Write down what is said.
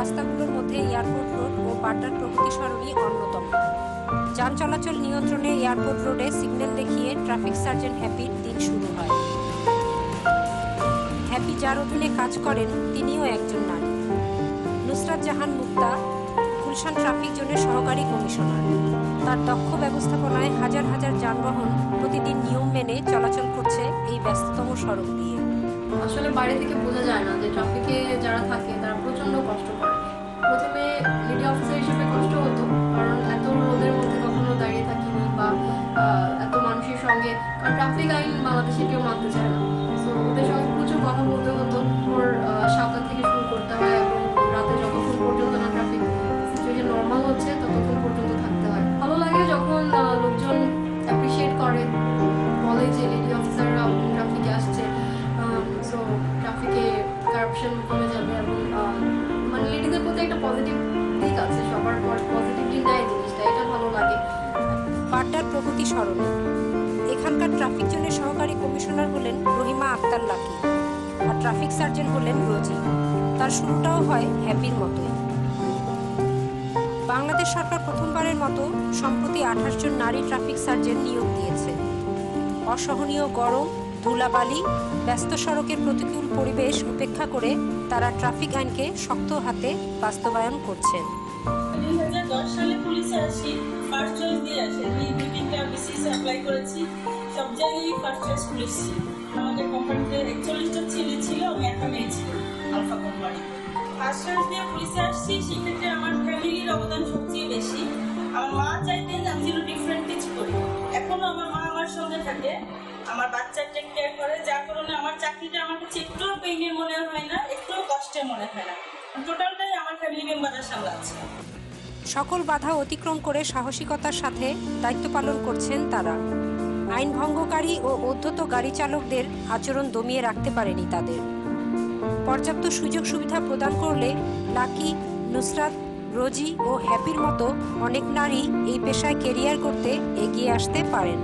রাস্তাগুলোর মধ্যে airport road ও বাড্ডার প্রগতি সরণি অন্যতম। যান চলাচল নিয়ন্ত্রণে এয়ারপোর্ট রোডে সিগন্যাল দেখিয়ে ট্রাফিক সার্জেন্ট হ্যাপির দিন শুরু হয়। হ্যাপি যার অধীনে কাজ করেন তিনিও একজন নারী। নুসরাত জাহান মুক্তা গুলশান ট্রাফিক জোনের সহকারী কমিশনার। তার দক্ষ ব্যবস্থাপনায় হাজার হাজার যানবাহন প্রতিদিন নিয়ম মেনে চলাচল করছে এই ব্যস্ততম সড়ক দিয়ে। আসলে বাইরে থেকে বোঝা যায় না যে ট্রাফিকে যারা থাকে তারা প্রচন্ড কষ্ট করে। প্রথমে মিডিয়া অফিসার হিসেবে কষ্ট হতো, কারণ এত রোদের মধ্যে কখনো দাঁড়িয়ে থাকিনি বা এত মানুষের সঙ্গে, কারণ ট্রাফিক আইন বাংলাদেশে কেউ মানতে চায় না। সো ওদের সঙ্গে প্রচুর কথা বলতে হতো। ভোর 7টা থেকে শুরু করতে হয় এবং রাতে যতক্ষণ পর্যন্ত না ট্রাফিক সিচুয়েশন নর্মাল হচ্ছে ততক্ষণ পর্যন্ত থাকতে হয়। ভালো লাগে যখন লোকজন অ্যাপ্রিসিয়েট করে, বলে যে লেডি অফিসাররা ট্রাফিকে আসছে, সো ট্রাফিকে কারাপশন কমে যাবে এবং মানে লেডিদের প্রতি একটা পজিটিভ দিক আছে, সবার পজিটিভলি নেয় জিনিসটা, এটা ভালো লাগে। বাড্ডার প্রগতি সরণি, এখানকার ট্রাফিক জোনের সহকারী কমিশনার হলেন রহিমা আক্তার লাকি আর ট্রাফিক সার্জেন্ট হলেন রোজি। তার শুরুটাও হয় হ্যাপির মতোই। বাংলাদেশ সরকার প্রথমবারের মতো সম্প্রতি 28 জন নারী ট্রাফিক সার্জেন্ট নিয়োগ দিয়েছে। অসহনীয় গরম, ধুলাবালি, ব্যস্ত সড়কের প্রতিকূল পরিবেশ উপেক্ষা করে তারা ট্রাফিক আইনকে শক্ত হাতে বাস্তবায়ন করছেন। 2010 সালে পুলিশে আসি, ফার্স্ট চয়েস দিয়ে আসি। আমি 2-3টা বিসিএস অ্যাপ্লাই করেছি, সব জায়গায় ফার্স্ট চয়েস পুলিশ ছিল। আমাদের কোম্পানিতে 41টা ছেলে ছিল এবং একটা মেয়ে ছিল আলফা কোম্পানি। ফার্স্ট চয়েস দিয়ে পুলিশে আসছি, সেক্ষেত্রে আমার ফ্যামিলির অবদান সবচেয়ে বেশি। আমার মা চাইতেন আমি যেন ডিফারেন্ট কিছু করি। এখনো আমার মা আমার সঙ্গে থাকে, আমার বাচ্চার টেক কেয়ার করে, যার কারণে আমার চাকরিটা আমার কাছে একটুও পেইনের মনে হয় না, একটুও কষ্টের মনে হয় না। টোটালটাই আমার ফ্যামিলি মেম্বাররা সামলাচ্ছে। সকল বাধা অতিক্রম করে সাহসিকতার সাথে দায়িত্ব পালন করছেন তারা। আইন ভঙ্গকারী ও উদ্ধত গাড়ি চালকদের আচরণ দমিয়ে রাখতে পারেনি তাদের। পর্যাপ্ত সুযোগ সুবিধা প্রদান করলে লাকি, নুসরাত, রোজি ও হ্যাপির মতো অনেক নারী এই পেশায় কেরিয়ার করতে এগিয়ে আসতে পারেন।